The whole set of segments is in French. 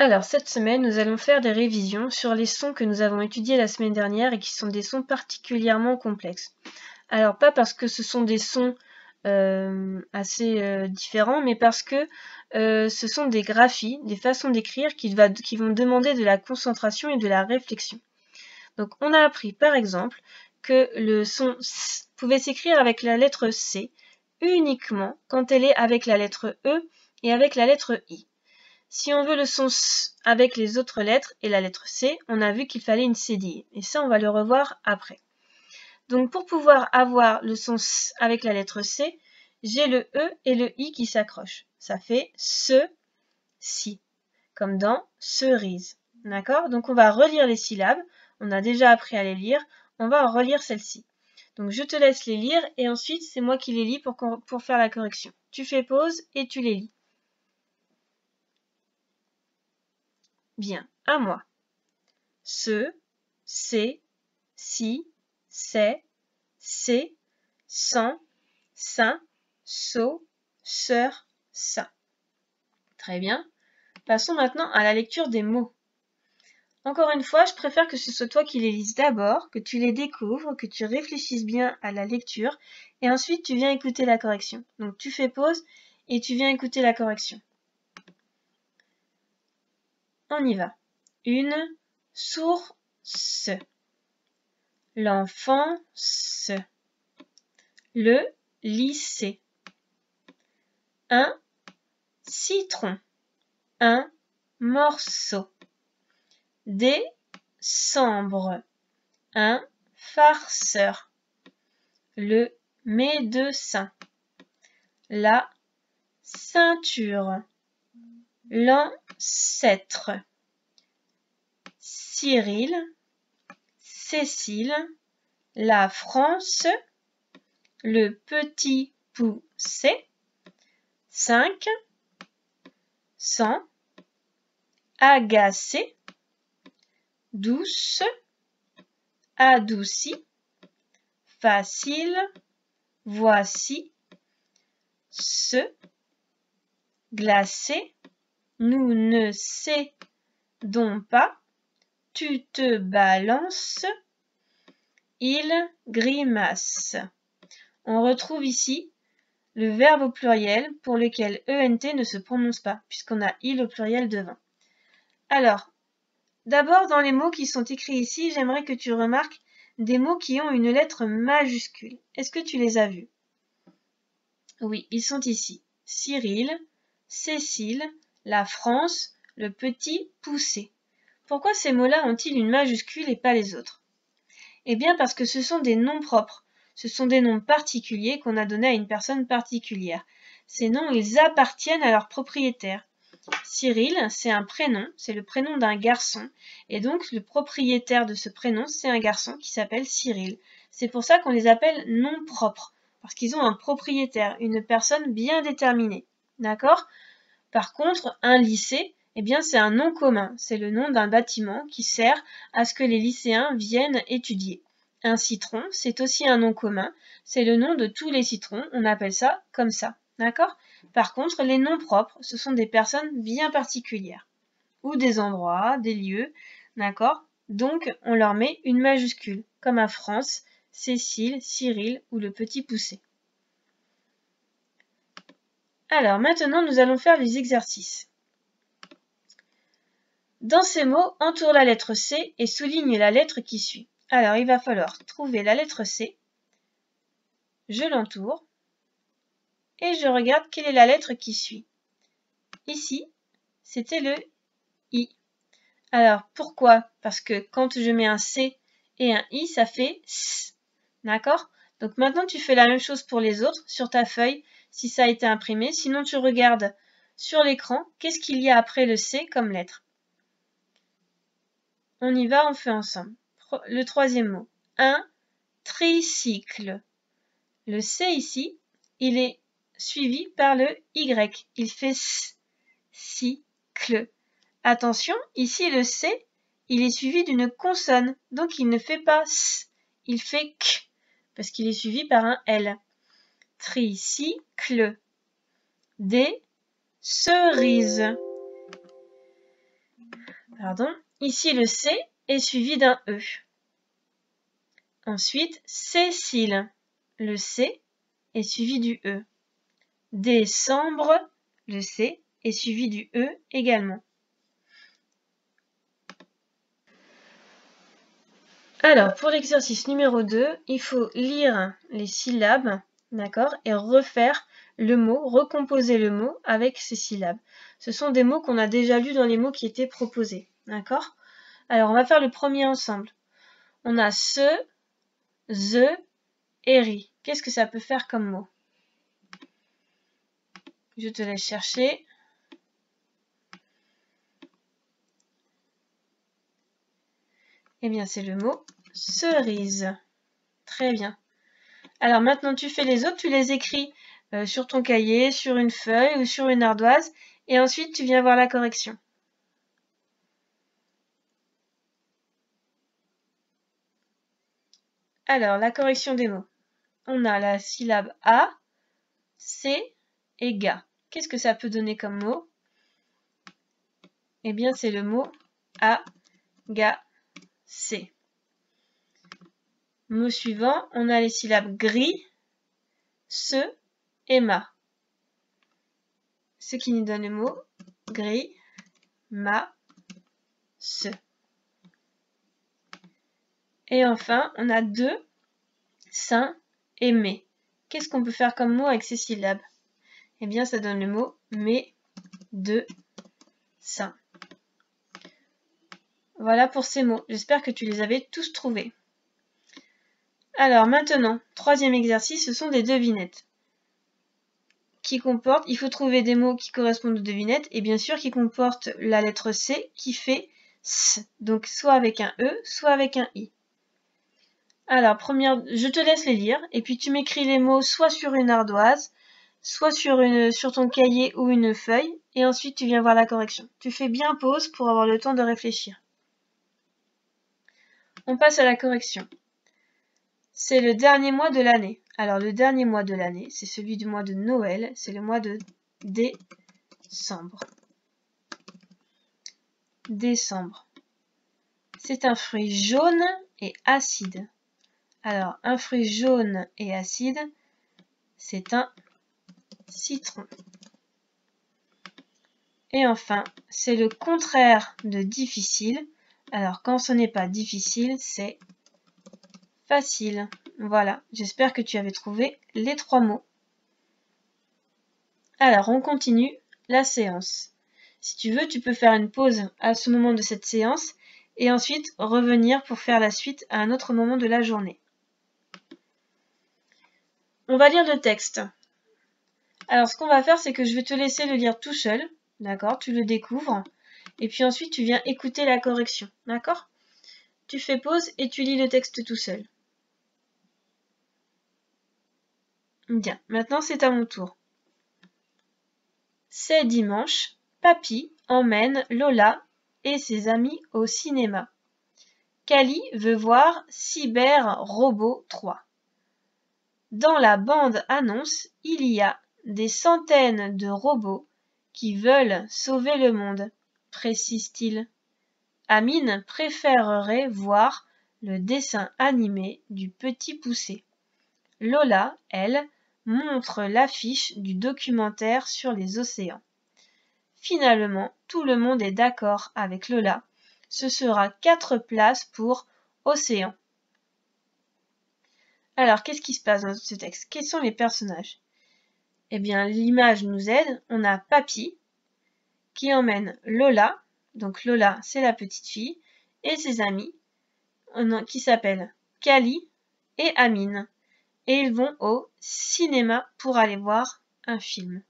Alors, cette semaine, nous allons faire des révisions sur les sons que nous avons étudiés la semaine dernière et qui sont des sons particulièrement complexes. Alors, pas parce que ce sont des sons assez différents, mais parce que ce sont des graphies, des façons d'écrire qui vont demander de la concentration et de la réflexion. Donc, on a appris, par exemple, que le son S pouvait s'écrire avec la lettre C uniquement quand elle est avec la lettre E et avec la lettre I. Si on veut le son S avec les autres lettres et la lettre C, on a vu qu'il fallait une cédille. Et ça, on va le revoir après. Donc, pour pouvoir avoir le son S avec la lettre C, j'ai le E et le I qui s'accrochent. Ça fait ce, si, comme dans cerise. D'accord? Donc, on va relire les syllabes. On a déjà appris à les lire. On va en relire celles-ci. Donc, je te laisse les lire et ensuite, c'est moi qui les lis pour faire la correction. Tu fais pause et tu les lis. Bien, à moi. Ce, c'est, si, c'est, sans, sain, so, sœur, ça. Très bien. Passons maintenant à la lecture des mots. Encore une fois, je préfère que ce soit toi qui les lises d'abord, que tu les découvres, que tu réfléchisses bien à la lecture, et ensuite tu viens écouter la correction. Donc tu fais pause et tu viens écouter la correction. On y va. Une source. L'enfance. Le lycée. Un citron. Un morceau. Décembre. Un farceur. Le médecin. La ceinture. L'ancêtre. Cyril. Cécile. La France. Le petit poussé. 5. 100. Agacé. Douce. Adouci. Facile. Voici. Ce. Glacé. Nous ne cédons pas. Tu te balances. Il grimace. On retrouve ici le verbe au pluriel pour lequel ENT ne se prononce pas, puisqu'on a il au pluriel devant. Alors, d'abord dans les mots qui sont écrits ici, j'aimerais que tu remarques des mots qui ont une lettre majuscule. Est-ce que tu les as vus? Oui, ils sont ici. Cyril, Cécile, la France, le petit poussé. Pourquoi ces mots-là ont-ils une majuscule et pas les autres? Eh bien parce que ce sont des noms propres. Ce sont des noms particuliers qu'on a donnés à une personne particulière. Ces noms, ils appartiennent à leur propriétaire. Cyril, c'est un prénom, c'est le prénom d'un garçon. Et donc, le propriétaire de ce prénom, c'est un garçon qui s'appelle Cyril. C'est pour ça qu'on les appelle noms propres. Parce qu'ils ont un propriétaire, une personne bien déterminée. D'accord? Par contre, un lycée, eh bien, c'est un nom commun. C'est le nom d'un bâtiment qui sert à ce que les lycéens viennent étudier. Un citron, c'est aussi un nom commun. C'est le nom de tous les citrons. On appelle ça comme ça. D'accord? Par contre, les noms propres, ce sont des personnes bien particulières. Ou des endroits, des lieux. D'accord? Donc, on leur met une majuscule. Comme à France, Cécile, Cyril ou le petit poussé. Alors, maintenant, nous allons faire les exercices. Dans ces mots, entoure la lettre C et souligne la lettre qui suit. Alors, il va falloir trouver la lettre C. Je l'entoure. Et je regarde quelle est la lettre qui suit. Ici, c'était le I. Alors, pourquoi? Parce que quand je mets un C et un I, ça fait S. D'accord? Donc maintenant, tu fais la même chose pour les autres sur ta feuille, si ça a été imprimé. Sinon, tu regardes sur l'écran, qu'est-ce qu'il y a après le C comme lettre? On y va, on fait ensemble. Le troisième mot. Un tricycle. Le C ici, il est suivi par le Y. Il fait cycle. Attention, ici le C, il est suivi d'une consonne. Donc il ne fait pas S, il fait K. Parce qu'il est suivi par un L. Tricycle. Des cerises. Pardon. Ici, le C est suivi d'un E. Ensuite, Cécile. Le C est suivi du E. Décembre. Le C est suivi du E également. Alors, pour l'exercice numéro 2, il faut lire les syllabes, d'accord, et refaire le mot, recomposer le mot avec ces syllabes. Ce sont des mots qu'on a déjà lus dans les mots qui étaient proposés, d'accord? Alors, on va faire le premier ensemble. On a ce, the et ri. Qu'est-ce que ça peut faire comme mot? Je te laisse chercher. Eh bien, c'est le mot cerise. Très bien. Alors maintenant, tu fais les autres, tu les écris sur ton cahier, sur une feuille ou sur une ardoise, et ensuite tu viens voir la correction. Alors, la correction des mots. On a la syllabe A, C et ga. Qu'est-ce que ça peut donner comme mot? Eh bien, c'est le mot A, ga, C. Mot suivant, on a les syllabes gris, ce et ma. Ce qui nous donne le mot gris, ma, ce. Et enfin, on a deux, saint et mais. Qu'est-ce qu'on peut faire comme mot avec ces syllabes? Eh bien, ça donne le mot mais, de, saint. Voilà pour ces mots. J'espère que tu les avais tous trouvés. Alors maintenant, troisième exercice, ce sont des devinettes. Il faut trouver des mots qui correspondent aux devinettes et bien sûr qui comportent la lettre C qui fait S. Donc soit avec un E, soit avec un I. Alors, je te laisse les lire et puis tu m'écris les mots soit sur une ardoise, soit sur ton cahier ou une feuille et ensuite tu viens voir la correction. Tu fais bien pause pour avoir le temps de réfléchir. On passe à la correction. C'est le dernier mois de l'année. Alors le dernier mois de l'année, c'est celui du mois de Noël, c'est le mois de décembre. Décembre. C'est un fruit jaune et acide. Alors un fruit jaune et acide, c'est un citron. Et enfin, c'est le contraire de difficile. Alors quand ce n'est pas difficile, c'est facile. Voilà, j'espère que tu avais trouvé les trois mots. Alors, on continue la séance. Si tu veux, tu peux faire une pause à ce moment de cette séance et ensuite revenir pour faire la suite à un autre moment de la journée. On va lire le texte. Alors, ce qu'on va faire, c'est que je vais te laisser le lire tout seul. D'accord? Tu le découvres. Et puis ensuite, tu viens écouter la correction. D'accord? Tu fais pause et tu lis le texte tout seul. Bien, maintenant c'est à mon tour. C'est dimanche, Papy emmène Lola et ses amis au cinéma. Cali veut voir Cyber Robot 3. Dans la bande-annonce, il y a des centaines de robots qui veulent sauver le monde, précise-t-il. Amine préférerait voir le dessin animé du Petit Poucet. Lola, elle, montre l'affiche du documentaire sur les océans. Finalement, tout le monde est d'accord avec Lola. Ce sera 4 places pour Océan. Alors, qu'est-ce qui se passe dans ce texte? Quels sont les personnages? Eh bien, l'image nous aide. On a Papy qui emmène Lola. Donc Lola, c'est la petite fille. Et ses amis qui s'appellent Cali et Amine. Et ils vont au cinéma pour aller voir un film.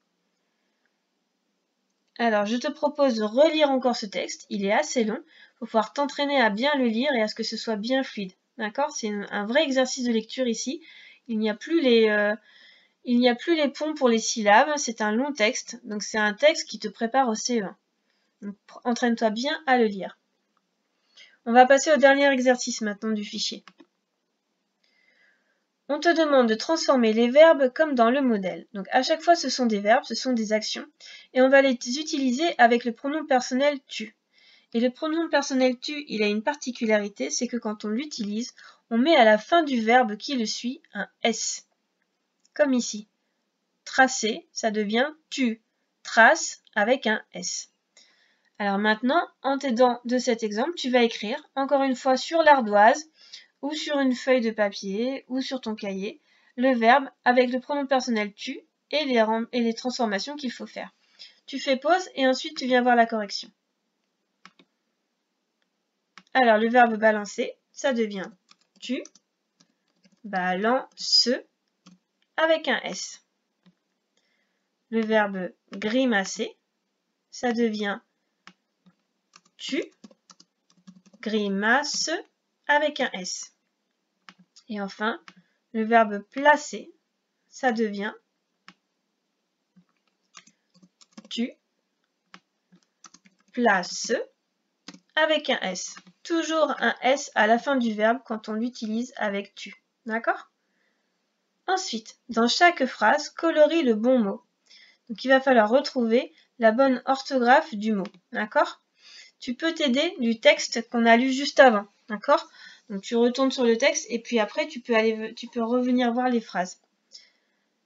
Alors, je te propose de relire encore ce texte. Il est assez long. Il faut pouvoir t'entraîner à bien le lire et à ce que ce soit bien fluide. D'accord? C'est un vrai exercice de lecture ici. Il n'y a plus les ponts pour les syllabes. C'est un long texte. Donc, c'est un texte qui te prépare au CE1. Donc, entraîne-toi bien à le lire. On va passer au dernier exercice maintenant du fichier. On te demande de transformer les verbes comme dans le modèle. Donc à chaque fois, ce sont des verbes, ce sont des actions. Et on va les utiliser avec le pronom personnel tu. Et le pronom personnel tu, il a une particularité, c'est que quand on l'utilise, on met à la fin du verbe qui le suit un S. Comme ici. Tracer, ça devient tu. Trace avec un S. Alors maintenant, en t'aidant de cet exemple, tu vas écrire, encore une fois sur l'ardoise, ou sur une feuille de papier, ou sur ton cahier, le verbe avec le pronom personnel tu et les transformations qu'il faut faire. Tu fais pause et ensuite tu viens voir la correction. Alors le verbe balancer, ça devient tu, balance avec un S. Le verbe grimacer, ça devient tu, grimace avec un S. Et enfin, le verbe placer, ça devient tu, place avec un S. Toujours un S à la fin du verbe quand on l'utilise avec tu. D'accord ? Ensuite, dans chaque phrase, colorie le bon mot. Donc il va falloir retrouver la bonne orthographe du mot. D'accord ? Tu peux t'aider du texte qu'on a lu juste avant. D'accord ? Donc tu retournes sur le texte et puis après tu peux revenir voir les phrases.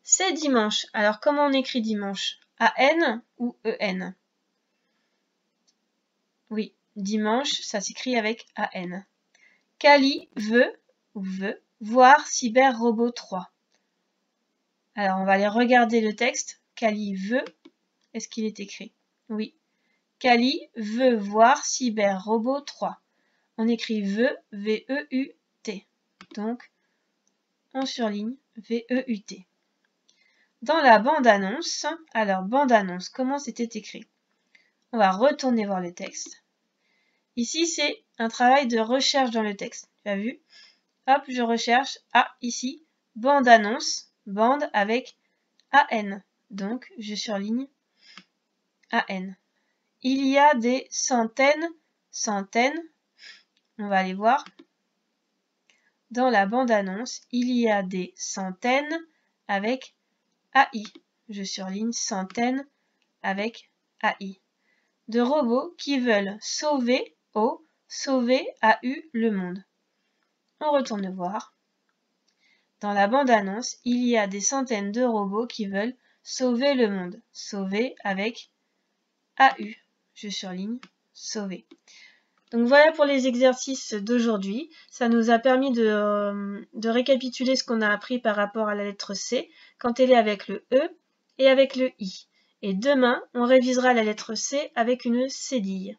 C'est dimanche. Alors comment on écrit dimanche ? A-N ou E-N ? Oui, dimanche, ça s'écrit avec A-N. Kali veut voir Cyber Robot 3. Alors on va aller regarder le texte. Kali veut. Est-ce qu'il est écrit ? Oui. Kali veut voir Cyber Robot 3. On écrit veut, V-E-U-T. Donc, on surligne V-E-U-T. Dans la bande-annonce, alors bande-annonce, comment c'était écrit ? On va retourner voir le texte. Ici, c'est un travail de recherche dans le texte. Tu as vu ? Hop, je recherche. Ah, ici, bande-annonce, bande avec A-N. Donc, je surligne A-N. Il y a des centaines, on va aller voir. Dans la bande-annonce, il y a des centaines avec AI. Je surligne centaines avec AI. De robots qui veulent sauver AU le monde. On retourne voir. Dans la bande-annonce, il y a des centaines de robots qui veulent sauver le monde. Sauver avec AU. Je surligne sauver. Donc voilà pour les exercices d'aujourd'hui. Ça nous a permis de récapituler ce qu'on a appris par rapport à la lettre C quand elle est avec le E et avec le I. Et demain, on révisera la lettre C avec une cédille.